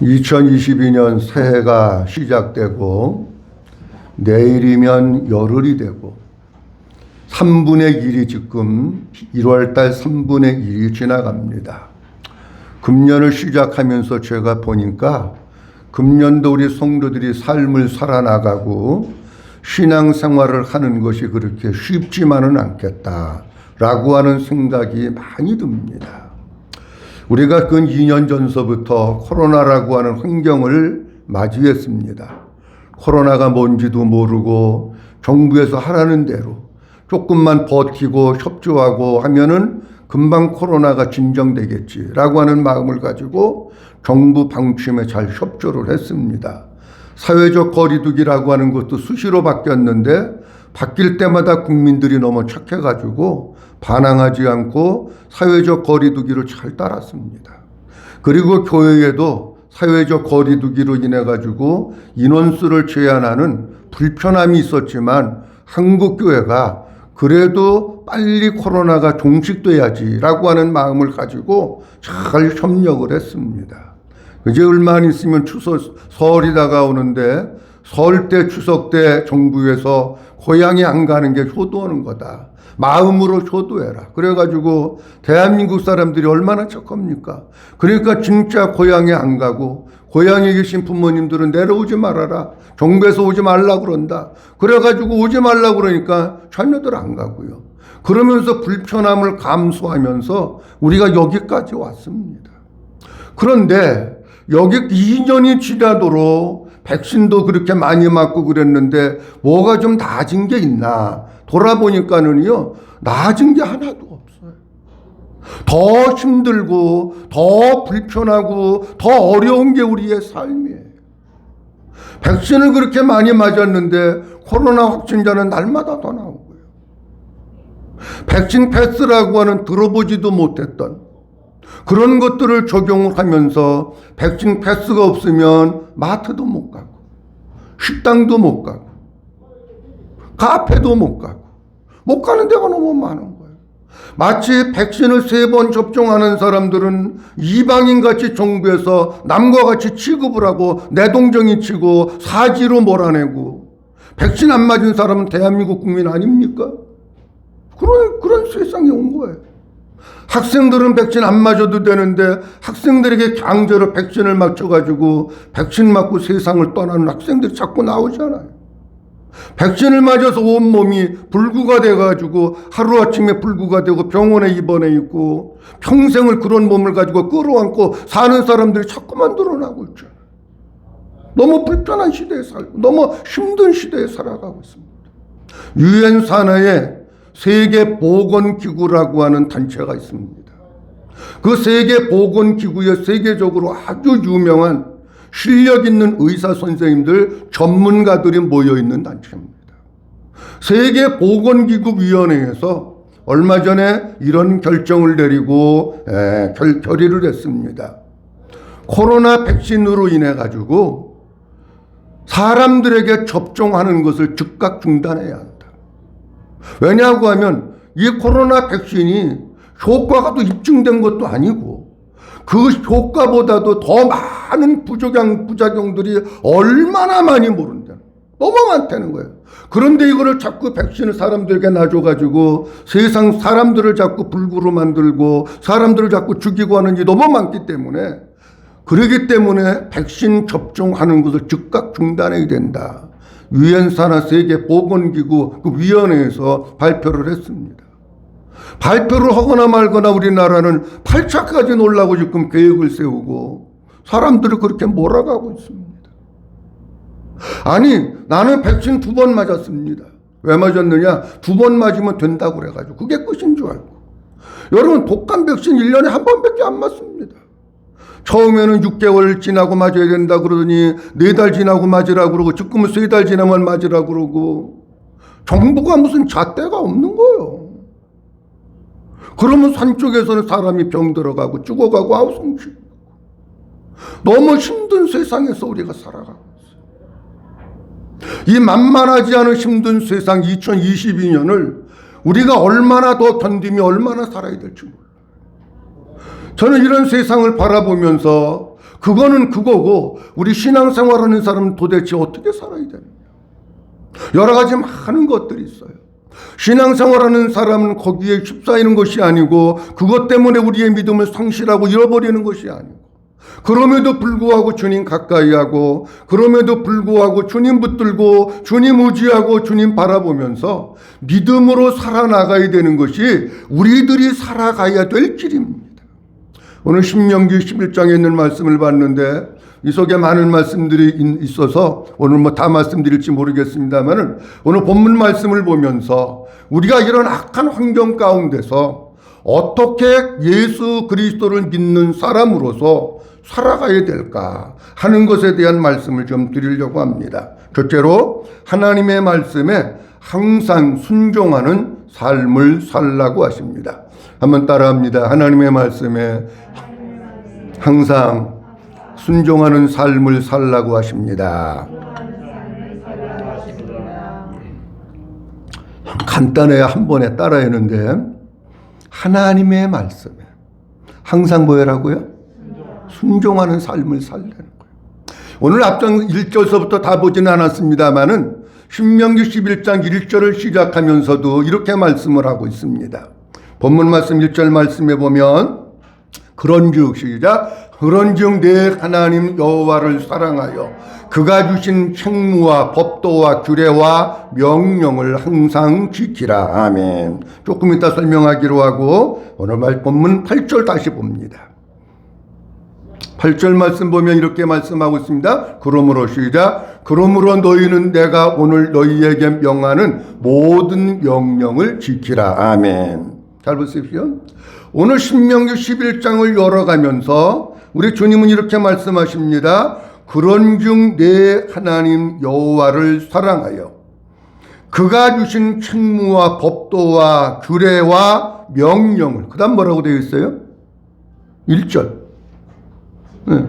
2022년 새해가 시작되고 내일이면 열흘이 되고 3분의 1이 지금 1월달 3분의 1이 지나갑니다. 금년을 시작하면서 제가 보니까 금년도 우리 성도들이 삶을 살아나가고 신앙생활을 하는 것이 그렇게 쉽지만은 않겠다라고 하는 생각이 많이 듭니다. 우리가 근 2년 전서부터 코로나라고 하는 환경을 맞이했습니다. 코로나가 뭔지도 모르고 정부에서 하라는 대로 조금만 버티고 협조하고 하면은 금방 코로나가 진정되겠지라고 하는 마음을 가지고 정부 방침에 잘 협조를 했습니다. 사회적 거리두기라고 하는 것도 수시로 바뀌었는데 바뀔 때마다 국민들이 너무 착해가지고 반항하지 않고 사회적 거리두기를 잘 따랐습니다. 그리고 교회에도 사회적 거리두기로 인해 가지고 인원수를 제한하는 불편함이 있었지만 한국교회가 그래도 빨리 코로나가 종식돼야지라고 하는 마음을 가지고 잘 협력을 했습니다. 이제 얼마 안 있으면 설이 다가오는데 설 때 추석 때 정부에서 고향에 안 가는 게 효도하는 거다. 마음으로 효도해라. 그래가지고 대한민국 사람들이 얼마나 착합니까? 그러니까 진짜 고향에 안 가고 고향에 계신 부모님들은 내려오지 말아라. 정부에서 오지 말라 그런다. 그래가지고 오지 말라 그러니까 자녀들 안 가고요. 그러면서 불편함을 감수하면서 우리가 여기까지 왔습니다. 그런데 여기 2년이 지나도록 백신도 그렇게 많이 맞고 그랬는데 뭐가 좀 나아진 게 있나 돌아보니까는요 나아진 게 하나도 없어요. 더 힘들고 더 불편하고 더 어려운 게 우리의 삶이에요. 백신을 그렇게 많이 맞았는데 코로나 확진자는 날마다 더 나오고요. 백신 패스라고 하는 들어보지도 못했던 그런 것들을 적용을 하면서 백신 패스가 없으면 마트도 못 가고 식당도 못 가고 카페도 못 가는 데가 너무 많은 거예요. 마치 백신을 3번 접종하는 사람들은 이방인같이 정부에서 남과 같이 취급을 하고 내동정이 치고 사지로 몰아내고 백신 안 맞은 사람은 대한민국 국민 아닙니까? 그런 세상이 온 거예요. 학생들은 백신 안 맞아도 되는데 학생들에게 강제로 백신을 맞춰가지고 백신 맞고 세상을 떠나는 학생들이 자꾸 나오잖아요. 백신을 맞아서 온몸이 불구가 돼가지고 하루아침에 불구가 되고 병원에 입원해 있고 평생을 그런 몸을 가지고 끌어안고 사는 사람들이 자꾸만 늘어나고 있잖아요. 너무 불편한 시대에 살고 너무 힘든 시대에 살아가고 있습니다. 유엔 산하에 세계보건기구라고 하는 단체가 있습니다. 그 세계보건기구에 세계적으로 아주 유명한 실력 있는 의사 선생님들 전문가들이 모여있는 단체입니다. 세계보건기구위원회에서 얼마 전에 이런 결정을 내리고 결의를 했습니다. 코로나 백신으로 인해 가지고 사람들에게 접종하는 것을 즉각 중단해야 한다. 왜냐하고 하면 이 코로나 백신이 효과가 또 입증된 것도 아니고 그 효과보다도 더 많은 부작용들이 얼마나 많이 모른다. 너무 많다는 거예요. 그런데 이거를 자꾸 백신을 사람들에게 놔줘가지고 세상 사람들을 자꾸 불구로 만들고 사람들을 자꾸 죽이고 하는 게 너무 많기 때문에 그러기 때문에 백신 접종하는 것을 즉각 중단해야 된다. 유엔 산하 세계보건기구 그 위원회에서 발표를 했습니다. 발표를 하거나 말거나 우리나라는 8차까지 놀라고 지금 계획을 세우고 사람들을 그렇게 몰아가고 있습니다. 아니 나는 백신 2번 맞았습니다. 왜 맞았느냐? 2번 맞으면 된다고 그래가지고 그게 끝인 줄 알고. 여러분 독감 백신 1년에 한 번밖에 안 맞습니다. 처음에는 6개월 지나고 맞아야 된다 그러더니 4달 지나고 맞으라고 그러고 지금은 3달 지나면 맞으라고 그러고 정부가 무슨 잣대가 없는 거예요. 그러면 산쪽에서는 사람이 병 들어가고 죽어가고 아우성치 너무 힘든 세상에서 우리가 살아가고 있어요. 이 만만하지 않은 힘든 세상 2022년을 우리가 얼마나 더 견디며 얼마나 살아야 될지 몰라요. 저는 이런 세상을 바라보면서 그거는 그거고 우리 신앙생활하는 사람은 도대체 어떻게 살아야 되느냐. 여러 가지 많은 것들이 있어요. 신앙생활하는 사람은 거기에 휩싸이는 것이 아니고 그것 때문에 우리의 믿음을 상실하고 잃어버리는 것이 아니고 그럼에도 불구하고 주님 가까이 하고 그럼에도 불구하고 주님 붙들고 주님 의지하고 주님 바라보면서 믿음으로 살아나가야 되는 것이 우리들이 살아가야 될 길입니다. 오늘 신명기 11장에 있는 말씀을 봤는데 이 속에 많은 말씀들이 있어서 오늘 다 말씀드릴지 모르겠습니다만은 오늘 본문 말씀을 보면서 우리가 이런 악한 환경 가운데서 어떻게 예수 그리스도를 믿는 사람으로서 살아가야 될까 하는 것에 대한 말씀을 좀 드리려고 합니다. 첫째로 하나님의 말씀에 항상 순종하는 삶을 살라고 하십니다. 한번 따라합니다. 하나님의 말씀에 항상 순종하는 삶을 살라고 하십니다. 간단해야 한 번에 따라했는데 하나님의 말씀에 항상 뭐라고요? 순종하는 삶을 살라는 거예요. 오늘 앞장 1절서부터 다 보지는 않았습니다만은 신명기 11장 1절을 시작하면서도 이렇게 말씀을 하고 있습니다. 본문 말씀 1절 말씀에 보면 그런즉 시작 그런즉 내 하나님 여호와를 사랑하여 그가 주신 책무와 법도와 규례와 명령을 항상 지키라. 아멘. 조금 이따 설명하기로 하고 오늘 본문 8절 다시 봅니다. 8절 말씀 보면 이렇게 말씀하고 있습니다. 그러므로 시작 그러므로 너희는 내가 오늘 너희에게 명하는 모든 명령을 지키라. 아멘. 잘 보십시오. 오늘 신명기 11장을 열어가면서 우리 주님은 이렇게 말씀하십니다. 그런즉 내 하나님 여호와를 사랑하여 그가 주신 책무와 법도와 규례와 명령을 그 다음 뭐라고 되어 있어요? 1절 네.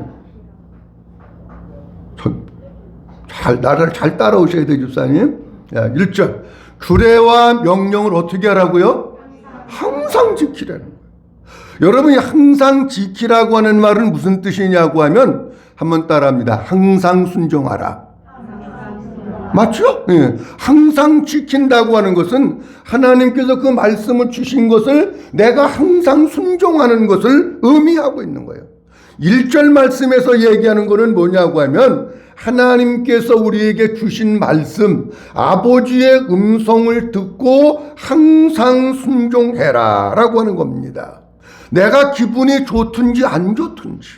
나를 잘 따라오셔야 돼요, 집사님. 1절 규례와 명령을 어떻게 하라고요? 항상 지키라는 거예요. 여러분이 항상 지키라고 하는 말은 무슨 뜻이냐고 하면 한번 따라합니다. 항상 순종하라. 맞죠? 예. 항상 지킨다고 하는 것은 하나님께서 그 말씀을 주신 것을 내가 항상 순종하는 것을 의미하고 있는 거예요. 1절 말씀에서 얘기하는 것은 뭐냐고 하면 하나님께서 우리에게 주신 말씀, 아버지의 음성을 듣고 항상 순종해라 라고 하는 겁니다. 내가 기분이 좋든지 안 좋든지,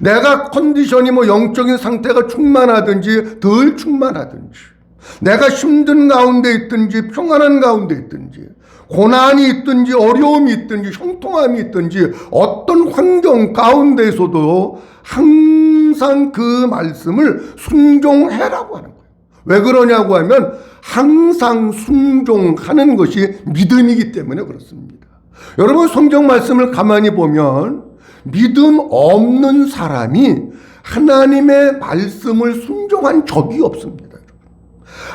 내가 컨디션이 영적인 상태가 충만하든지 덜 충만하든지, 내가 힘든 가운데 있든지 평안한 가운데 있든지, 고난이 있든지 어려움이 있든지 형통함이 있든지 어떤 환경 가운데에서도 항상 그 말씀을 순종해라고 하는 거예요. 왜 그러냐고 하면 항상 순종하는 것이 믿음이기 때문에 그렇습니다. 여러분 성경 말씀을 가만히 보면 믿음 없는 사람이 하나님의 말씀을 순종한 적이 없습니다.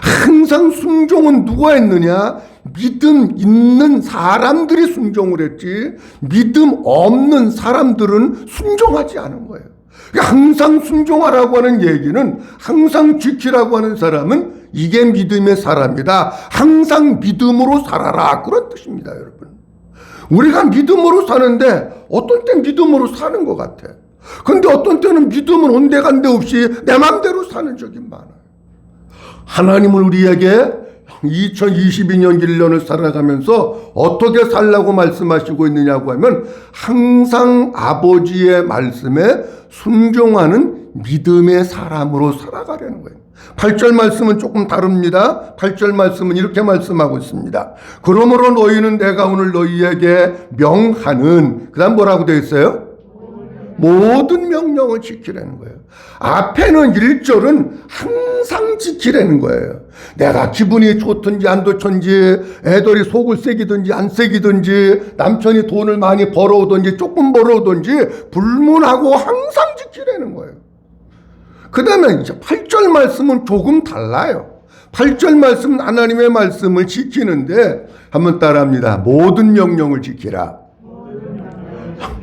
항상 순종은 누가 했느냐? 믿음 있는 사람들이 순종을 했지 믿음 없는 사람들은 순종하지 않은 거예요. 항상 순종하라고 하는 얘기는 항상 지키라고 하는 사람은 이게 믿음의 사람이다. 항상 믿음으로 살아라 그런 뜻입니다. 여러분 우리가 믿음으로 사는데 어떤 때 믿음으로 사는 것 같아. 근데 어떤 때는 믿음은 온데간데 없이 내 맘대로 사는 적이 많아요. 하나님은 우리에게 2022년 1년을 살아가면서 어떻게 살라고 말씀하시고 있느냐고 하면 항상 아버지의 말씀에 순종하는 믿음의 사람으로 살아가려는 거예요. 8절 말씀은 조금 다릅니다. 8절 말씀은 이렇게 말씀하고 있습니다. 그러므로 너희는 내가 오늘 너희에게 명하는 그 다음 뭐라고 되어 있어요? 모든 명령을 지키라는 거예요. 앞에는 1절은 항상 지키라는 거예요. 내가 기분이 좋든지 안 좋든지 애들이 속을 새기든지 안 새기든지 남편이 돈을 많이 벌어오든지 조금 벌어오든지 불문하고 항상 지키라는 거예요. 그 다음에 이제 8절 말씀은 조금 달라요. 8절 말씀은 하나님의 말씀을 지키는데 한번 따라합니다. 모든 명령을 지키라.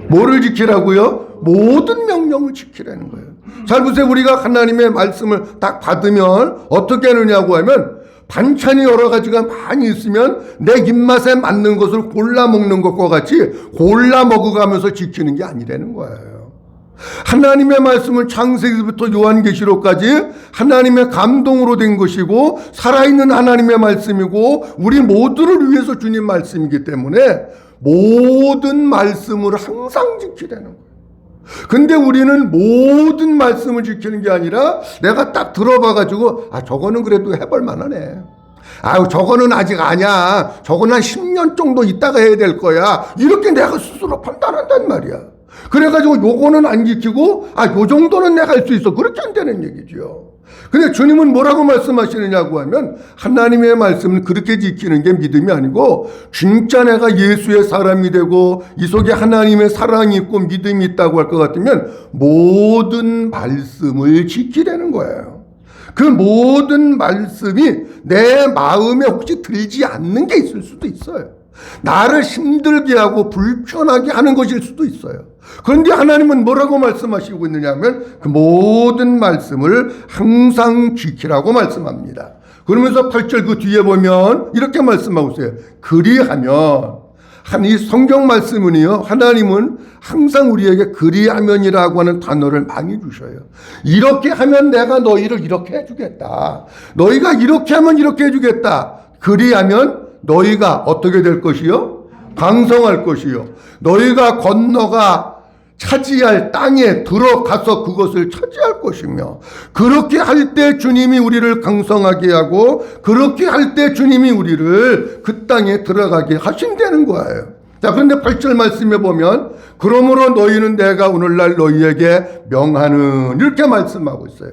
뭐를 지키라고요? 모든 명령을 지키라는 거예요. 잘 보세요. 우리가 하나님의 말씀을 딱 받으면 어떻게 하느냐고 하면 반찬이 여러 가지가 많이 있으면 내 입맛에 맞는 것을 골라 먹는 것과 같이 골라 먹어가면서 지키는 게 아니라는 거예요. 하나님의 말씀은 창세기부터 요한계시록까지 하나님의 감동으로 된 것이고 살아있는 하나님의 말씀이고 우리 모두를 위해서 주님 말씀이기 때문에 모든 말씀을 항상 지키라는 거예요. 근데 우리는 모든 말씀을 지키는 게 아니라 내가 딱 들어봐가지고 저거는 그래도 해볼 만하네. 저거는 아직 아니야. 저거는 한 10년 정도 있다가 해야 될 거야. 이렇게 내가 스스로 판단한단 말이야. 그래가지고 요거는 안 지키고 요 정도는 내가 할 수 있어. 그렇게 안 되는 얘기죠. 근데 주님은 뭐라고 말씀하시느냐고 하면 하나님의 말씀을 그렇게 지키는 게 믿음이 아니고 진짜 내가 예수의 사람이 되고 이 속에 하나님의 사랑이 있고 믿음이 있다고 할 것 같으면 모든 말씀을 지키라는 거예요. 그 모든 말씀이 내 마음에 혹시 들지 않는 게 있을 수도 있어요. 나를 힘들게 하고 불편하게 하는 것일 수도 있어요. 그런데 하나님은 뭐라고 말씀하시고 있느냐 하면 그 모든 말씀을 항상 지키라고 말씀합니다. 그러면서 8절 그 뒤에 보면 이렇게 말씀하고 있어요. 그리하면 이 성경 말씀은요, 하나님은 항상 우리에게 그리하면이라고 하는 단어를 많이 주셔요. 이렇게 하면 내가 너희를 이렇게 해주겠다. 너희가 이렇게 하면 이렇게 해주겠다. 그리하면 너희가 어떻게 될 것이요? 강성할 것이요. 너희가 건너가 차지할 땅에 들어가서 그것을 차지할 것이며 그렇게 할 때 주님이 우리를 강성하게 하고 그렇게 할 때 주님이 우리를 그 땅에 들어가게 하신다는 거예요. 자, 그런데 8절 말씀에 보면 그러므로 너희는 내가 오늘날 너희에게 명하는 이렇게 말씀하고 있어요.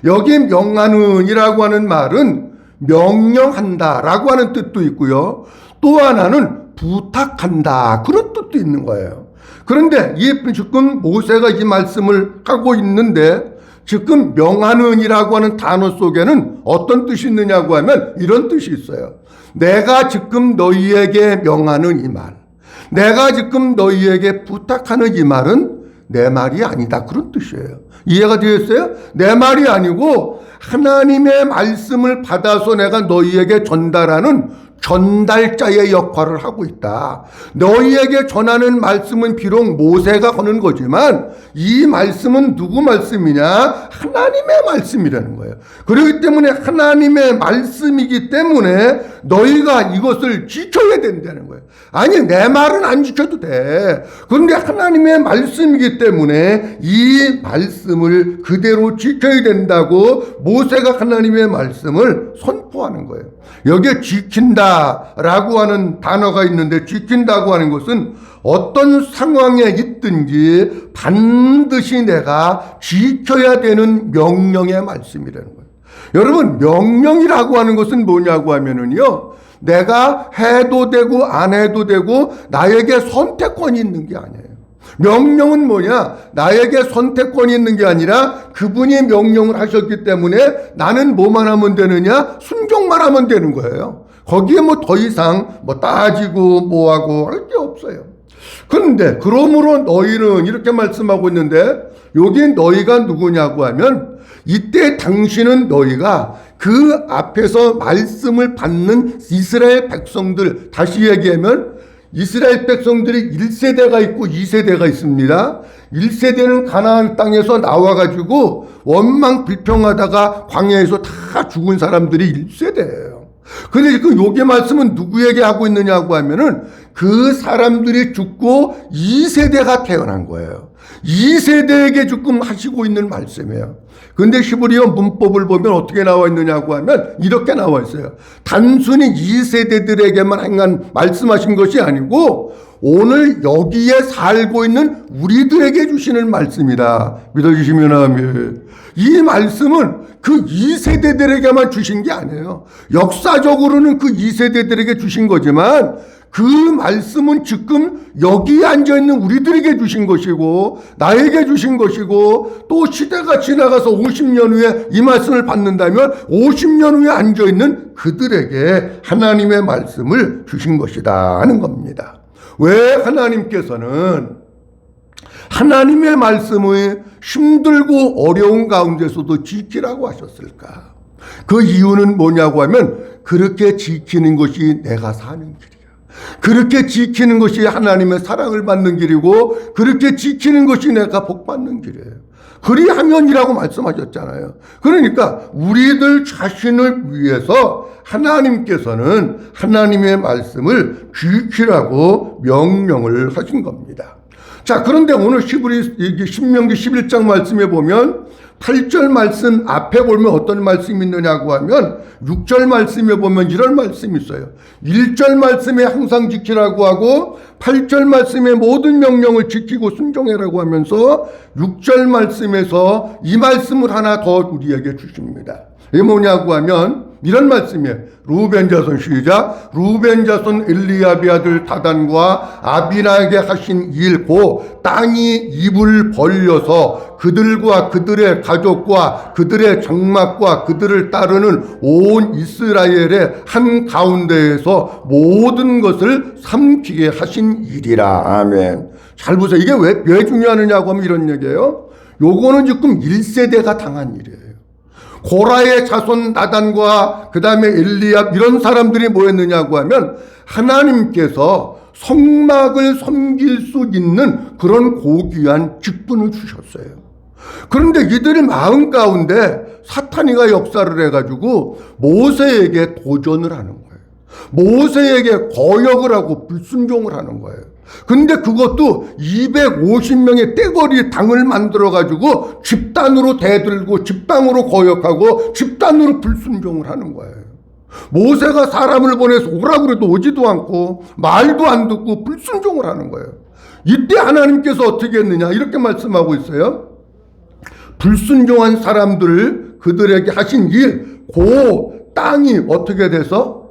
여기 명하는 이라고 하는 말은 명령한다 라고 하는 뜻도 있고요. 또 하나는 부탁한다 그런 뜻도 있는 거예요. 그런데 지금 모세가 이 말씀을 하고 있는데 지금 명하는 이라고 하는 단어 속에는 어떤 뜻이 있느냐고 하면 이런 뜻이 있어요. 내가 지금 너희에게 명하는 이 말, 내가 지금 너희에게 부탁하는 이 말은 내 말이 아니다 그런 뜻이에요. 이해가 되었어요? 내 말이 아니고 하나님의 말씀을 받아서 내가 너희에게 전달하는 전달자의 역할을 하고 있다. 너희에게 전하는 말씀은 비록 모세가 하는 거지만 이 말씀은 누구 말씀이냐? 하나님의 말씀이라는 거예요. 그렇기 때문에 하나님의 말씀이기 때문에 너희가 이것을 지켜야 된다는 거예요. 아니 내 말은 안 지켜도 돼. 그런데 하나님의 말씀이기 때문에 이 말씀을 그대로 지켜야 된다고 모세가 하나님의 말씀을 선포하는 거예요. 여기에 지킨다라고 하는 단어가 있는데 지킨다고 하는 것은 어떤 상황에 있든지 반드시 내가 지켜야 되는 명령의 말씀이라는 거예요. 여러분 명령이라고 하는 것은 뭐냐고 하면은요, 내가 해도 되고 안 해도 되고 나에게 선택권이 있는 게 아니에요. 명령은 뭐냐? 나에게 선택권이 있는 게 아니라 그분이 명령을 하셨기 때문에 나는 뭐만 하면 되느냐? 순종만 하면 되는 거예요. 거기에 더 이상 따지고 뭐하고 할 게 없어요. 그런데 그러므로 너희는 이렇게 말씀하고 있는데 여기 너희가 누구냐고 하면 이때 당신은 너희가 그 앞에서 말씀을 받는 이스라엘 백성들, 다시 얘기하면 이스라엘 백성들이 1세대가 있고 2세대가 있습니다. 1세대는 가나안 땅에서 나와가지고 원망 불평하다가 광야에서 다 죽은 사람들이 1세대예요. 근데 여기 말씀은 누구에게 하고 있느냐고 하면은 그 사람들이 죽고 2세대가 태어난 거예요. 2세대에게 지금 하시고 있는 말씀이에요. 근데 히브리어 문법을 보면 어떻게 나와 있느냐고 하면 이렇게 나와 있어요. 단순히 2세대들에게만 말씀하신 것이 아니고 오늘 여기에 살고 있는 우리들에게 주시는 말씀이다. 믿어주시면 아멘. 이 말씀은 그 2세대들에게만 주신 게 아니에요. 역사적으로는 그 2세대들에게 주신 거지만 그 말씀은 지금 여기에 앉아있는 우리들에게 주신 것이고 나에게 주신 것이고 또 시대가 지나가서 50년 후에 이 말씀을 받는다면 50년 후에 앉아있는 그들에게 하나님의 말씀을 주신 것이다 하는 겁니다. 왜 하나님께서는 하나님의 말씀을 힘들고 어려운 가운데서도 지키라고 하셨을까? 그 이유는 뭐냐고 하면 그렇게 지키는 것이 내가 사는 길이야. 그렇게 지키는 것이 하나님의 사랑을 받는 길이고 그렇게 지키는 것이 내가 복 받는 길이에요. 그리하면이라고 말씀하셨잖아요. 그러니까 우리들 자신을 위해서 하나님께서는 하나님의 말씀을 지키라고 명령을 하신 겁니다. 자, 그런데 오늘 신명기 11장 말씀에 보면 8절 말씀 앞에 보면 어떤 말씀이 있느냐고 하면 6절 말씀에 보면 이런 말씀이 있어요. 1절 말씀에 항상 지키라고 하고 8절 말씀에 모든 명령을 지키고 순종해라고 하면서 6절 말씀에서 이 말씀을 하나 더 우리에게 주십니다. 이게 뭐냐고 하면 이런 말씀이에요. 루벤 자손 시작. 루벤 자손 엘리압의 아들 다단과 아비나에게 하신 일 고 땅이 입을 벌려서 그들과 그들의 가족과 그들의 장막과 그들을 따르는 온 이스라엘의 한 가운데에서 모든 것을 삼키게 하신 일이라. 아멘. 잘 보세요. 이게 왜 중요하느냐고 하면 이런 얘기예요. 요거는 지금 1세대가 당한 일이에요. 고라의 자손 나단과 그 다음에 엘리압 이런 사람들이 뭐였느냐고 하면 하나님께서 성막을 섬길 수 있는 그런 고귀한 직분을 주셨어요. 그런데 이들의 마음 가운데 사탄이가 역사를 해가지고 모세에게 도전을 하는 거예요. 모세에게 거역을 하고 불순종을 하는 거예요. 근데 그것도 250명의 떼거리 당을 만들어가지고 집단으로 대들고 집단으로 거역하고 집단으로 불순종을 하는 거예요. 모세가 사람을 보내서 오라고 해도 오지도 않고 말도 안 듣고 불순종을 하는 거예요. 이때 하나님께서 어떻게 했느냐 이렇게 말씀하고 있어요. 불순종한 사람들을 그들에게 하신 일, 그 땅이 어떻게 돼서?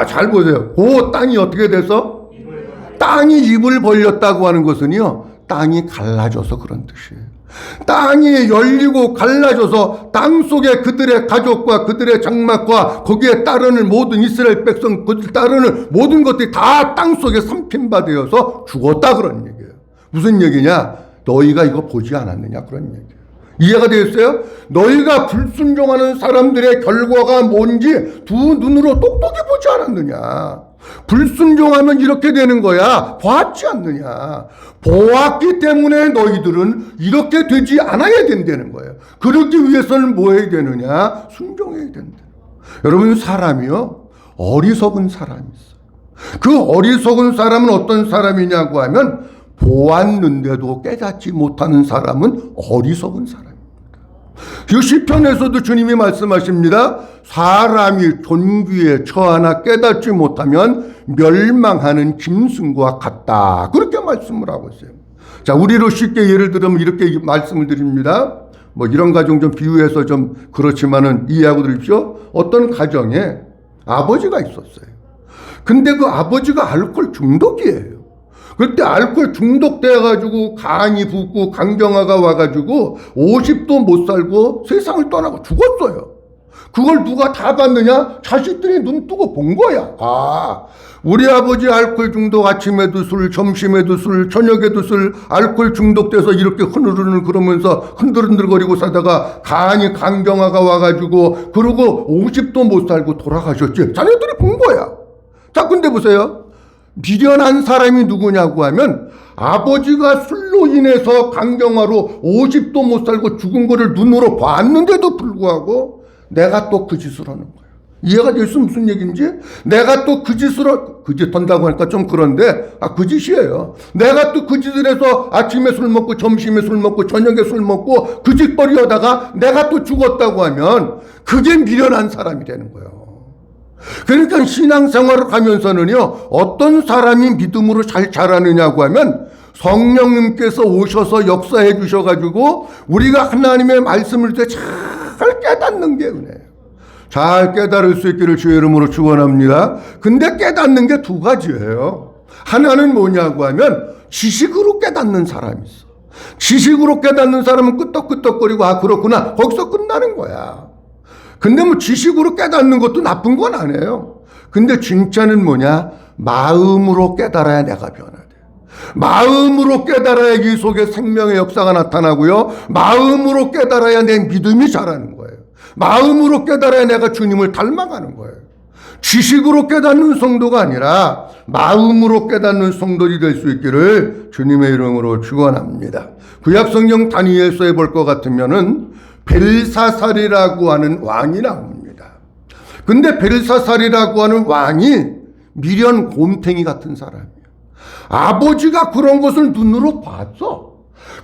잘 보세요. 그 땅이 어떻게 돼서? 땅이 입을 벌렸다고 하는 것은요, 땅이 갈라져서 그런 뜻이에요. 땅이 열리고 갈라져서 땅 속에 그들의 가족과 그들의 장막과 거기에 따르는 모든 이스라엘 백성, 그들 따르는 모든 것들이 다 땅 속에 삼킨 바 되어서 죽었다 그런 얘기예요. 무슨 얘기냐? 너희가 이거 보지 않았느냐 그런 얘기예요. 이해가 되겠어요? 너희가 불순종하는 사람들의 결과가 뭔지 두 눈으로 똑똑히 보지 않았느냐. 불순종하면 이렇게 되는 거야. 봤지 않느냐. 보았기 때문에 너희들은 이렇게 되지 않아야 된다는 거예요. 그러기 위해서는 뭐 해야 되느냐? 순종해야 된다. 여러분, 사람이요, 어리석은 사람이 있어요. 그 어리석은 사람은 어떤 사람이냐고 하면 보았는데도 깨닫지 못하는 사람은 어리석은 사람입니다. 그 시편에서도 주님이 말씀하십니다. 사람이 존귀에 처하나 깨닫지 못하면 멸망하는 짐승과 같다. 그렇게 말씀을 하고 있어요. 자, 우리로 쉽게 예를 들면 이렇게 말씀을 드립니다. 뭐 이런 가정 좀 비유해서 좀 그렇지만은 이해하고 들으십시오. 어떤 가정에 아버지가 있었어요. 근데 그 아버지가 알코올 중독이에요. 그때 알코올 중독돼가지고 간이 붓고 강경화가 와가지고 50도 못 살고 세상을 떠나고 죽었어요. 그걸 누가 다 봤느냐? 자식들이 눈 뜨고 본 거야. 아, 우리 아버지 알코올 중독, 아침에도 술, 점심에도 술, 저녁에도 술, 알코올 중독돼서 이렇게 흐느르는 그러면서 흔들흔들거리고 사다가 간이 강경화가 와가지고 그러고 50도 못 살고 돌아가셨지. 자녀들이 본 거야. 자, 근데 보세요. 미련한 사람이 누구냐고 하면 아버지가 술로 인해서 강경화로 50도 못 살고 죽은 거를 눈으로 봤는데도 불구하고 내가 또 그 짓을 하는 거예요. 이해가 됐어? 무슨 얘기인지? 내가 또 그 짓을, 그 짓 한다고 하니까 좀 그런데, 그 짓이에요. 내가 또 그 짓을 해서 아침에 술 먹고 점심에 술 먹고 저녁에 술 먹고 그 짓거리 하다가 내가 또 죽었다고 하면 그게 미련한 사람이 되는 거예요. 그러니까 신앙생활을 하면서는요, 어떤 사람이 믿음으로 잘 자라느냐고 하면 성령님께서 오셔서 역사해 주셔가지고 우리가 하나님의 말씀을 잘 깨닫는 게 은혜예요. 잘 깨달을 수 있기를 주의 이름으로 축원합니다. 근데 깨닫는 게 두 가지예요. 하나는 뭐냐고 하면 지식으로 깨닫는 사람이 있어. 지식으로 깨닫는 사람은 끄떡끄떡거리고 그렇구나 거기서 끝나는 거야. 근데 뭐 지식으로 깨닫는 것도 나쁜 건 아니에요. 근데 진짜는 뭐냐? 마음으로 깨달아야 내가 변화돼. 마음으로 깨달아야 이 속에 생명의 역사가 나타나고요. 마음으로 깨달아야 내 믿음이 자라는 거예요. 마음으로 깨달아야 내가 주님을 닮아가는 거예요. 지식으로 깨닫는 성도가 아니라 마음으로 깨닫는 성도들이 될 수 있기를 주님의 이름으로 축원합니다. 구약성경 다니엘서에 볼 것 같으면은 벨사살이라고 하는 왕이 나옵니다. 근데 벨사살이라고 하는 왕이 미련 곰탱이 같은 사람이에요. 아버지가 그런 것을 눈으로 봤어.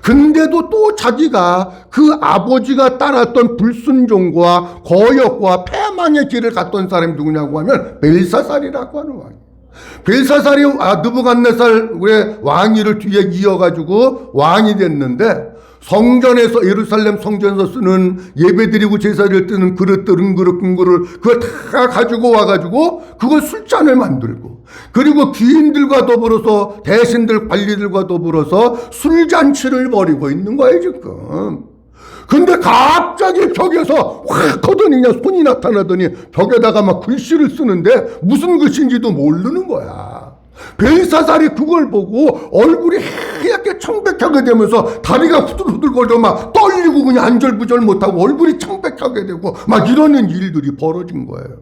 근데도 또 자기가 그 아버지가 따랐던 불순종과 거역과 패망의 길을 갔던 사람이 누구냐고 하면 벨사살이라고 하는 왕이에요. 벨사살이 느부갓네살의 왕위를 뒤에 이어가지고 왕이 됐는데, 성전에서, 예루살렘 성전에서 쓰는 예배드리고 제사를 뜨는 그릇들, 은그릇, 금그릇, 그걸 다 가지고 와가지고 그걸 술잔을 만들고, 그리고 귀인들과 더불어서 대신들, 관리들과 더불어서 술잔치를 벌이고 있는 거예요 지금. 근데 갑자기 벽에서 확 하더니 그냥 손이 나타나더니 벽에다가 막 글씨를 쓰는데 무슨 글씨인지도 모르는 거야. 벨사살이 그걸 보고 얼굴이 하얗게 청백하게 되면서 다리가 후들후들거려 막 떨리고 그냥 안절부절 못하고 얼굴이 청백하게 되고 막 이러는 일들이 벌어진 거예요.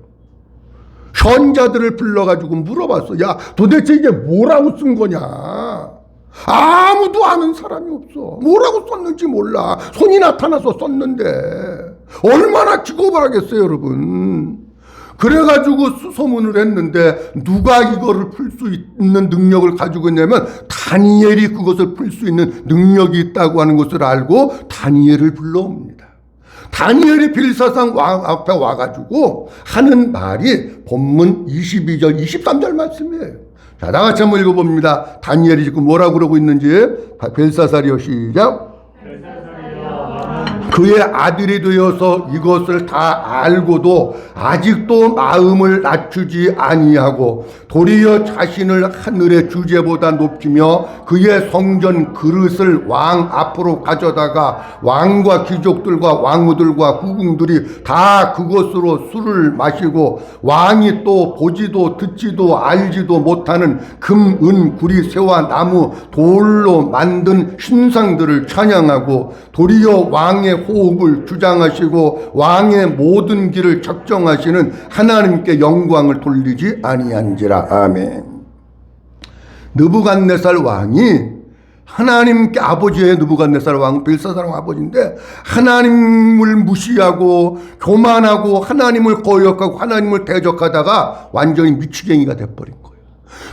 현자들을 불러가지고 물어봤어. 야, 도대체 이게 뭐라고 쓴 거냐? 아무도 아는 사람이 없어. 뭐라고 썼는지 몰라. 손이 나타나서 썼는데 얼마나 기겁을 하겠어요 여러분. 그래가지고 소문을 했는데 누가 이거를 풀 수 있는 능력을 가지고 있냐면 다니엘이 그것을 풀 수 있는 능력이 있다고 하는 것을 알고 다니엘을 불러옵니다. 다니엘이 벨사살 왕 앞에 와가지고 하는 말이 본문 22절 23절 말씀이에요. 자, 다 같이 한번 읽어봅니다. 다니엘이 지금 뭐라고 그러고 있는지. 벨사살이여 시작. 그의 아들이 되어서 이것을 다 알고도 아직도 마음을 낮추지 아니하고 도리어 자신을 하늘의 주제보다 높이며 그의 성전 그릇을 왕 앞으로 가져다가 왕과 귀족들과 왕후들과 후궁들이 다 그것으로 술을 마시고 왕이 또 보지도 듣지도 알지도 못하는 금, 은, 구리, 새와 나무, 돌로 만든 신상들을 찬양하고 도리어 왕의 호흡을 주장하시고 왕의 모든 길을 작정하시는 하나님께 영광을 돌리지 아니한지라. 아멘. 느부갓네살 왕이 하나님께, 아버지의 느부갓네살 왕, 벨사살 왕 아버지인데 하나님을 무시하고 교만하고 하나님을 거역하고 하나님을 대적하다가 완전히 미치갱이가 돼버린 거예요.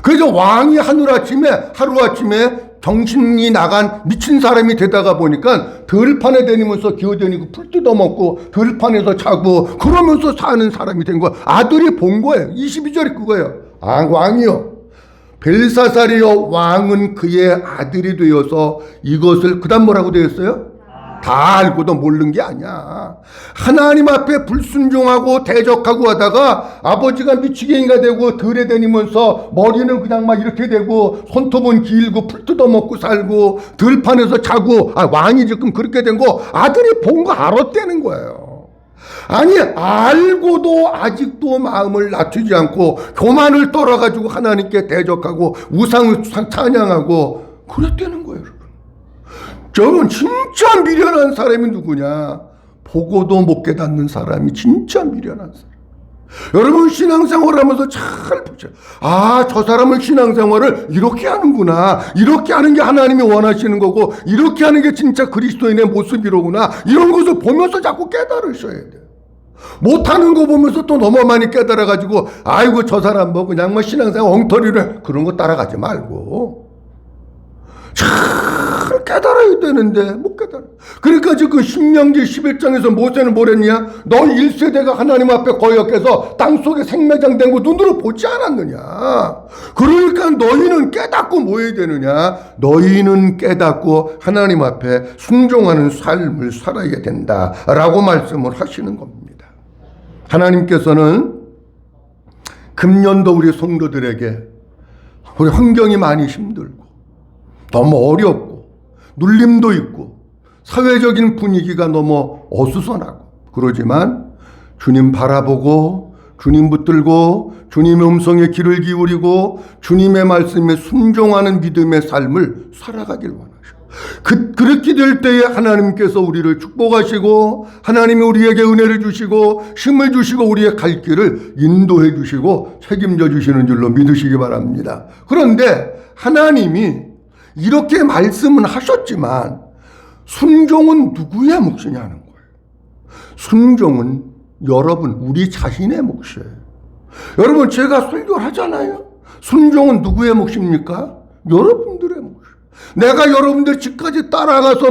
그래서 왕이 하루아침에 정신이 나간 미친 사람이 되다가 보니까 들판에 다니면서 기어다니고 풀 뜯어먹고 들판에서 자고 그러면서 사는 사람이 된 거야. 아들이 본 거예요. 22절이 그거예요. 왕이요, 벨사살이요, 왕은 그의 아들이 되어서 이것을, 그 다음 뭐라고 되어 있어요? 다 알고도 모르는 게 아니야. 하나님 앞에 불순종하고 대적하고 하다가 아버지가 미치갱이가 되고 들에 다니면서 머리는 그냥 막 이렇게 되고 손톱은 길고 풀 뜯어먹고 살고 들판에서 자고, 왕이 지금 그렇게 된 거 아들이 본 거 알았다는 거예요. 아니, 알고도 아직도 마음을 낮추지 않고 교만을 떨어가지고 하나님께 대적하고 우상을 찬양하고 그랬다는 거예요. 여러분, 진짜 미련한 사람이 누구냐? 보고도 못 깨닫는 사람이 진짜 미련한 사람. 여러분, 신앙생활을 하면서 잘 보세요. 저 사람은 신앙생활을 이렇게 하는구나. 이렇게 하는 게 하나님이 원하시는 거고 이렇게 하는 게 진짜 그리스도인의 모습이로구나. 이런 것을 보면서 자꾸 깨달으셔야 돼요. 못하는 거 보면서 또 너무 많이 깨달아가지고 아이고 저 사람 뭐 그냥 뭐 신앙생활 엉터리를, 그런 거 따라가지 말고 잘 깨달아야 되는데 못 깨달아. 그러니까 지금 신명기 11장에서 모세는 뭐랬냐? 너 1세대가 하나님 앞에 거역해서 땅속에 생매장된 거 눈으로 보지 않았느냐? 그러니까 너희는 깨닫고 뭐 해야 되느냐? 너희는 깨닫고 하나님 앞에 순종하는 삶을 살아야 된다라고 말씀을 하시는 겁니다. 하나님께서는 금년도 우리 성도들에게 우리 환경이 많이 힘들고 너무 어렵고 눌림도 있고 사회적인 분위기가 너무 어수선하고 그러지만 주님 바라보고 주님 붙들고 주님의 음성에 귀를 기울이고 주님의 말씀에 순종하는 믿음의 삶을 살아가길 원하셔. 그렇게 될 때에 하나님께서 우리를 축복하시고 하나님이 우리에게 은혜를 주시고 힘을 주시고 우리의 갈 길을 인도해 주시고 책임져 주시는 줄로 믿으시기 바랍니다. 그런데 하나님이 이렇게 말씀은 하셨지만 순종은 누구의 몫이냐는 거예요. 순종은 여러분 우리 자신의 몫이에요. 여러분 제가 설교를 하잖아요. 순종은 누구의 몫입니까? 여러분들의 몫이에요. 내가 여러분들 집까지 따라가서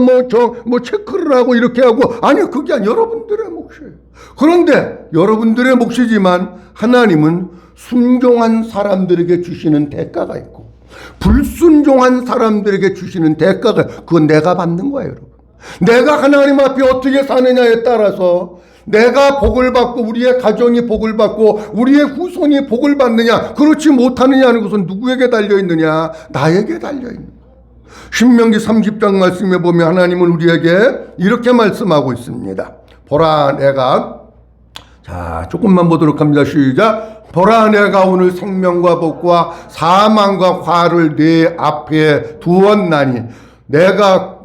체크를 하고 이렇게 하고 아니 그게 아니라 여러분들의 몫이에요. 그런데 여러분들의 몫이지만 하나님은 순종한 사람들에게 주시는 대가가 있고 불순종한 사람들에게 주시는 대가가 그건 내가 받는 거예요. 여러분. 내가 하나님 앞에 어떻게 사느냐에 따라서 내가 복을 받고 우리의 가정이 복을 받고 우리의 후손이 복을 받느냐 그렇지 못하느냐는 것은 누구에게 달려있느냐? 나에게 달려있는 거예요. 신명기 30장 말씀에 보면 하나님은 우리에게 이렇게 말씀하고 있습니다. 보라 내가 조금만 보도록 합니다. 시작. 보라 내가 오늘 생명과 복과 사망과 화를 네 앞에 두었나니 내가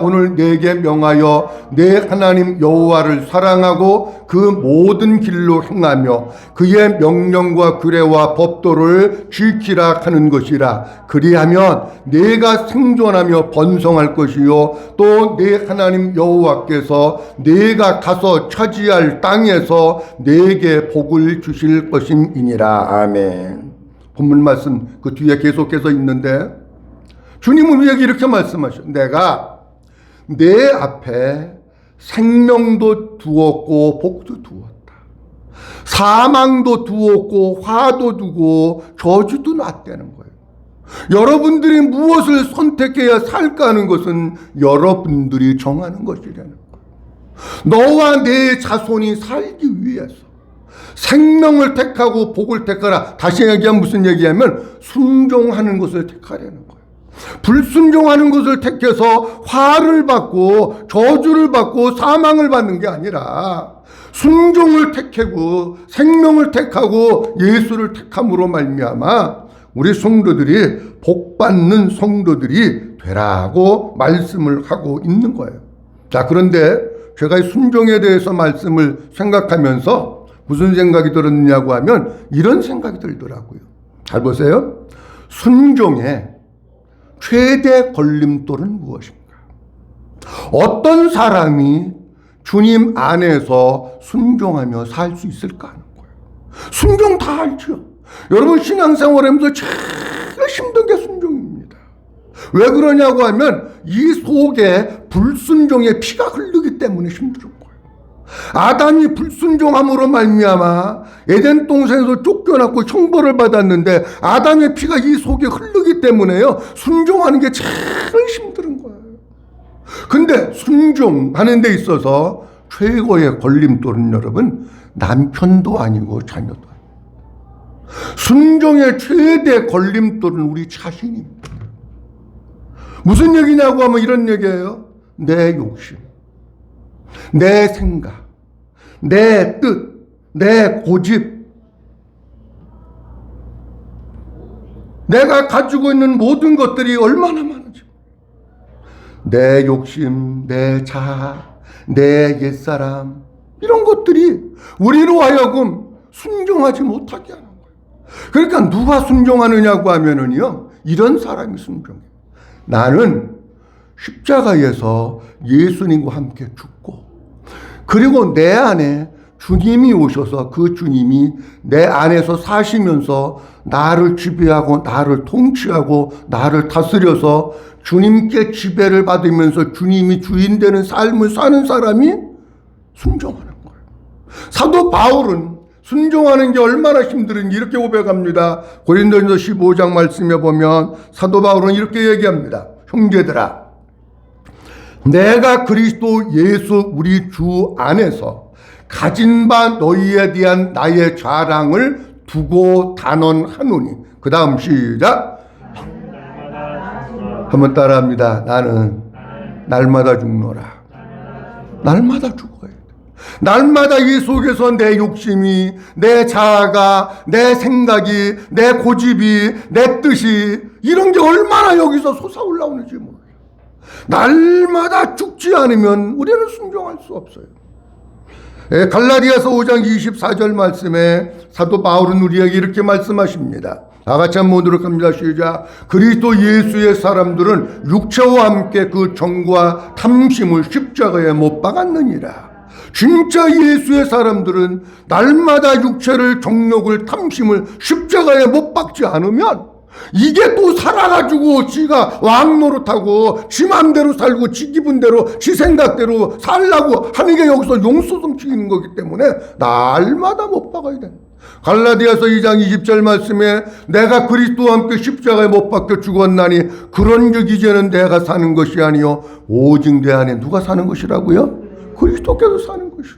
오늘 네게 명하여 네 하나님 여호와를 사랑하고 그 모든 길로 행하며 그의 명령과 규례와 법도를 지키라 하는 것이라. 그리하면 네가 생존하며 번성할 것이요 또 네 하나님 여호와께서 네가 가서 차지할 땅에서 네게 복을 주실 것임이니라. 아멘. 본문 말씀 그 뒤에 계속해서 있는데 주님은 우리에게 이렇게 말씀하셔. 내가 내 앞에 생명도 두었고 복도 두었다. 사망도 두었고 화도 두고 저주도 놨다는 거예요. 여러분들이 무엇을 선택해야 살까 하는 것은 여러분들이 정하는 것이라는 거예요. 너와 내 자손이 살기 위해서 생명을 택하고 복을 택하라. 다시 얘기하면 무슨 얘기하면 순종하는 것을 택하라는 거예요. 불순종하는 것을 택해서 화를 받고 저주를 받고 사망을 받는 게 아니라 순종을 택하고 생명을 택하고 예수를 택함으로 말미암아 우리 성도들이 복받는 성도들이 되라고 말씀을 하고 있는 거예요. 자, 그런데 제가 이 순종에 대해서 말씀을 생각하면서 무슨 생각이 들었느냐고 하면 이런 생각이 들더라고요. 잘 보세요. 순종의 최대 걸림돌은 무엇인가? 어떤 사람이 주님 안에서 순종하며 살 수 있을까 하는 거예요. 순종 다 알죠. 여러분 신앙생활하면서 제일 힘든 게 순종입니다. 왜 그러냐고 하면 이 속에 불순종의 피가 흐르기 때문에 힘든 거예요. 아담이 불순종함으로 말미암아 에덴 동산에서 쫓겨났고 형벌을 받았는데 아담의 피가 이 속에 흐르기 때문에요. 순종하는 게 제일 힘든 거예요. 근데 순종하는 데 있어서 최고의 걸림돌은 여러분 남편도 아니고 자녀도 아니고 순종의 최대 걸림돌은 우리 자신입니다. 무슨 얘기냐고 하면 이런 얘기예요. 내 욕심, 내 생각, 내 뜻, 내 고집, 내가 가지고 있는 모든 것들이 얼마나 많은지, 내 욕심, 내 자아, 내 옛사람, 이런 것들이 우리로 하여금 순종하지 못하게 하는 거예요. 그러니까 누가 순종하느냐고 하면은요, 이런 사람이 순종해요. 나는 십자가에서 예수님과 함께 죽고 그리고 내 안에 주님이 오셔서 그 주님이 내 안에서 사시면서 나를 지배하고 나를 통치하고 나를 다스려서 주님께 지배를 받으면서 주님이 주인 되는 삶을 사는 사람이 순종하는 거예요. 사도 바울은 순종하는 게 얼마나 힘든지 이렇게 고백합니다. 고린도전서 15장 말씀에 보면 사도 바울은 이렇게 얘기합니다. 형제들아, 내가 그리스도 예수 우리 주 안에서 가진 바 너희에 대한 나의 자랑을 두고 단언하노니. 그 다음 시작. 한번 따라합니다. 나는 날마다 죽노라. 날마다 죽어야 돼. 날마다 이 속에서 내 욕심이, 내 자아가, 내 생각이, 내 고집이, 내 뜻이 이런 게 얼마나 여기서 솟아올라오는지 몰라요. 날마다 죽지 않으면 우리는 순종할 수 없어요. 갈라디아서 5장 24절 말씀에 사도 바울은 우리에게 이렇게 말씀하십니다. 다 같이 한번 보도록 합니다. 시작. 그리스도 예수의 사람들은 육체와 함께 그 정과 탐심을 십자가에 못 박았느니라. 진짜 예수의 사람들은 날마다 육체를, 정욕을, 탐심을 십자가에 못 박지 않으면 이게 또 살아가지고 지가 왕노릇하고 지 맘대로 살고 지 기분대로 지 생각대로 살라고 하는 게 여기서 용수숨치는 거기 때문에 날마다 못 박아야 돼. 갈라디아서 2장 20절 말씀에 내가 그리스도와 함께 십자가에 못 박혀 죽었나니 그런즉 이제는 내가 사는 것이 아니요 오직 내 안에 누가 사는 것이라고요? 그리스도께서 사는 것이라.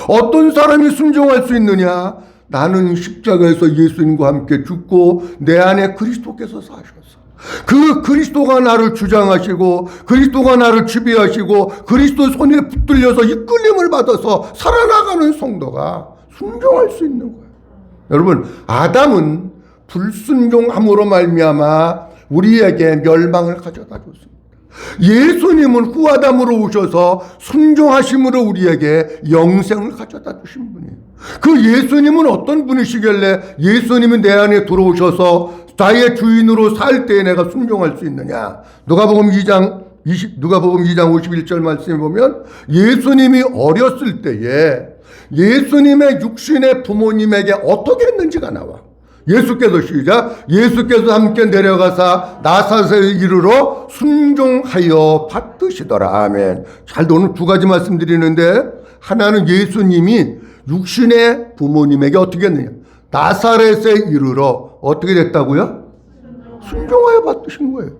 어떤 사람이 순종할 수 있느냐? 나는 십자가에서 예수님과 함께 죽고 내 안에 그리스도께서 사셔서 그 그리스도가 나를 주장하시고 그리스도가 나를 지배하시고 그리스도 손에 붙들려서 이끌림을 받아서 살아나가는 성도가 순종할 수 있는 거예요. 여러분, 아담은 불순종함으로 말미암아 우리에게 멸망을 가져다 줬습니다. 예수님은 후아담으로 오셔서 순종하심으로 우리에게 영생을 가져다 주신 분이에요. 그 예수님은 어떤 분이시길래 예수님이 내 안에 들어오셔서 나의 주인으로 살 때에 내가 순종할 수 있느냐? 누가복음 2장 51절 말씀에 보면 예수님이 어렸을 때에 예수님의 육신의 부모님에게 어떻게 했는지가 나와. 예수께서 시작. 예수께서 함께 내려가사 나사렛에 이르러 순종하여 받으시더라. 아멘. 잘 오늘 두 가지 말씀드리는데 하나는 예수님이 육신의 부모님에게 어떻게 했느냐. 나사렛에 이르러 어떻게 됐다고요? 순종하여 받으신 거예요.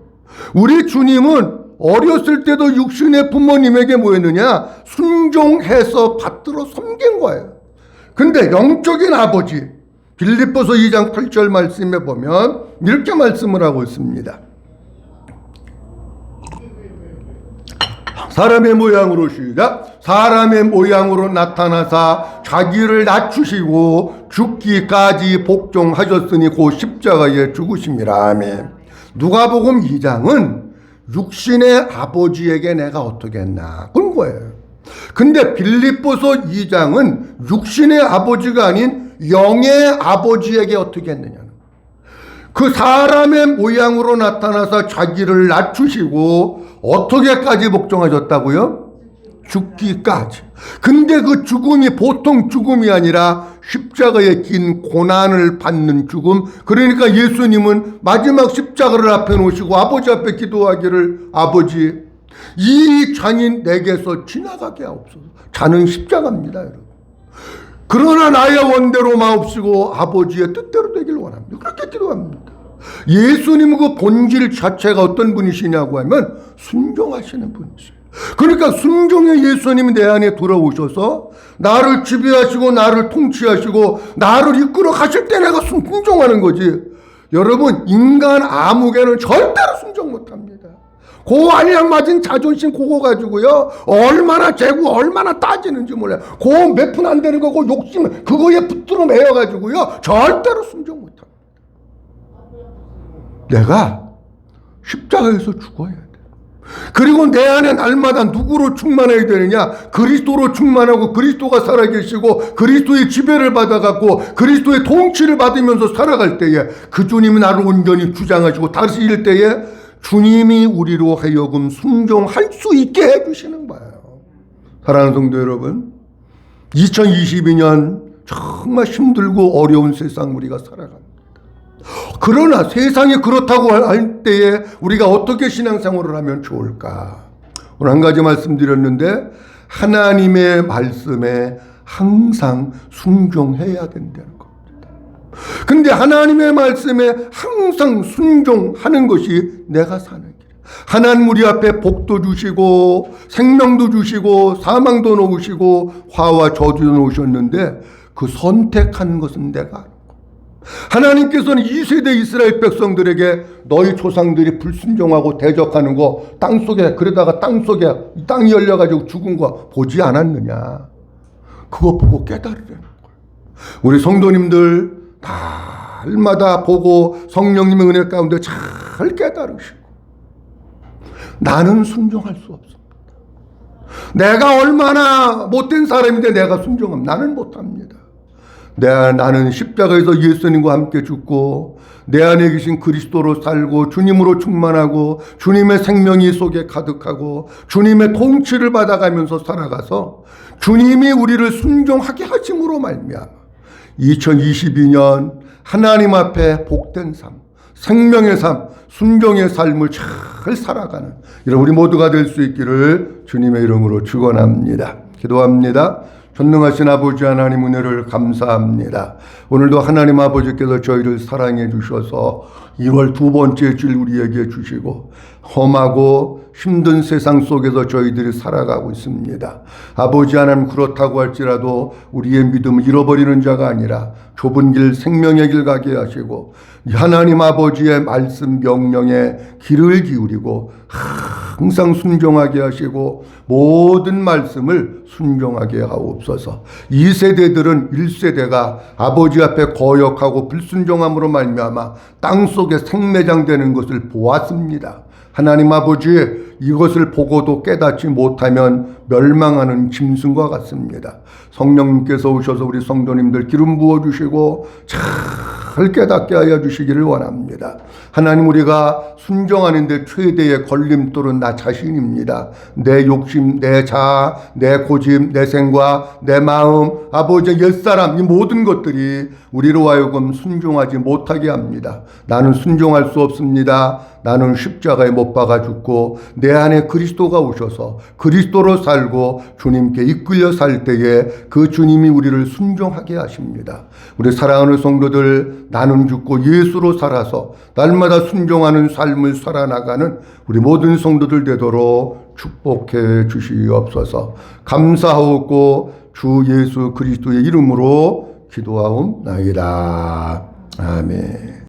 우리 주님은 어렸을 때도 육신의 부모님에게 뭐 했느냐? 순종해서 받들어 섬긴 거예요. 근데 영적인 아버지 빌립보서 2장 8절 말씀에 보면 이렇게 말씀을 하고 있습니다. 사람의 모양으로 시작. 사람의 모양으로 나타나사 자기를 낮추시고 죽기까지 복종하셨으니 곧 십자가에 죽으심이라. 아멘. 누가복음 2장은 육신의 아버지에게 내가 어떻게 했나 그런 거예요. 근데 빌립보서 2장은 육신의 아버지가 아닌 영의 아버지에게 어떻게 했느냐는 그 사람의 모양으로 나타나서 자기를 낮추시고 어떻게까지 복종하셨다고요? 죽기까지. 근데 그 죽음이 보통 죽음이 아니라 십자가의 긴 고난을 받는 죽음. 그러니까 예수님은 마지막 십자가를 앞에 놓으시고 아버지 앞에 기도하기를 아버지 이 잔이 내게서 지나가게 하옵소서. 잔은 십자가입니다, 여러분. 그러나 나의 원대로 마옵시고 아버지의 뜻대로 되길 원합니다. 그렇게 기도합니다. 예수님 그 본질 자체가 어떤 분이시냐고 하면 순종하시는 분이세요. 그러니까 순종의 예수님이 내 안에 들어오셔서 나를 지배하시고 나를 통치하시고 나를 이끌어 가실 때 내가 순종하는 거지. 여러분, 인간 아무개는 절대로 순종 못합니다. 그 알량맞은 자존심 그거 가지고요 얼마나 재고 얼마나 따지는지 몰라요. 그 몇 푼 안 되는 거고 욕심 그거에 붙들어 매여 가지고요 절대로 순종 못합니다. 내가 십자가에서 죽어야 돼. 그리고 내 안에 날마다 누구로 충만해야 되느냐? 그리스도로 충만하고 그리스도가 살아계시고 그리스도의 지배를 받아갖고 그리스도의 통치를 받으면서 살아갈 때에 그 주님이 나를 온전히 주장하시고 다스릴 때에 주님이 우리로 하여금 순종할 수 있게 해주시는 거예요. 사랑하는 성도 여러분, 2022년 정말 힘들고 어려운 세상 우리가 살아갑니다. 그러나 세상이 그렇다고 할 때에 우리가 어떻게 신앙생활을 하면 좋을까? 오늘 한 가지 말씀드렸는데 하나님의 말씀에 항상 순종해야 된다는 겁니다. 근데 하나님의 말씀에 항상 순종하는 것이 내가 사는 길. 하나님 우리 앞에 복도 주시고 생명도 주시고 사망도 놓으시고 화와 저주도 놓으셨는데 그 선택하는 것은 내가 알고, 하나님께서는 2세대 이스라엘 백성들에게 너희 조상들이 불순종하고 대적하는 거 땅속에, 그러다가 땅속에 땅이 열려가지고 죽은 거 보지 않았느냐? 그거 보고 깨달으라는 거예요. 우리 성도님들 날마다 보고 성령님의 은혜 가운데 잘 깨달으시고, 나는 순종할 수 없습니다. 내가 얼마나 못된 사람인데 내가 순종하면 나는 못합니다. 나는 십자가에서 예수님과 함께 죽고 내 안에 계신 그리스도로 살고 주님으로 충만하고 주님의 생명이 속에 가득하고 주님의 통치를 받아가면서 살아가서 주님이 우리를 순종하게 하심으로 말미암아 2022년 하나님 앞에 복된 삶, 생명의 삶, 순종의 삶을 잘 살아가는 우리 모두가 될 수 있기를 주님의 이름으로 축원합니다. 기도합니다. 전능하신 아버지 하나님 은혜를 감사합니다. 오늘도 하나님 아버지께서 저희를 사랑해 주셔서 2월 두 번째 줄 우리에게 주시고 험하고 힘든 세상 속에서 저희들이 살아가고 있습니다. 아버지 하나님, 그렇다고 할지라도 우리의 믿음을 잃어버리는 자가 아니라 좁은 길, 생명의 길 가게 하시고 하나님 아버지의 말씀 명령에 귀를 기울이고 항상 순종하게 하시고 모든 말씀을 순종하게 하옵소서. 2세대들은 1세대가 아버지 앞에 거역하고 불순종함으로 말미암아 땅속에 생매장되는 것을 보았습니다. 하나님 아버지, 이것을 보고도 깨닫지 못하면 멸망하는 짐승과 같습니다. 성령님께서 오셔서 우리 성도님들 기름 부어주시고 잘 깨닫게 하여 주시기를 원합니다. 하나님, 우리가 순종하는데 최대의 걸림돌은 나 자신입니다. 내 욕심, 내 자아, 내 고집, 내 생각, 내 마음, 아버지의 옛사람, 이 모든 것들이 우리로 하여금 순종하지 못하게 합니다. 나는 순종할 수 없습니다. 나는 십자가에 못 박아 죽고 내 안에 그리스도가 오셔서 그리스도로 살고 주님께 이끌려 살 때에 그 주님이 우리를 순종하게 하십니다. 우리 사랑하는 성도들, 나는 죽고 예수로 살아서 날마다 순종하는 삶을 살아나가는 우리 모든 성도들 되도록 축복해 주시옵소서. 감사하고 주 예수 그리스도의 이름으로 기도하옵나이다. 아멘.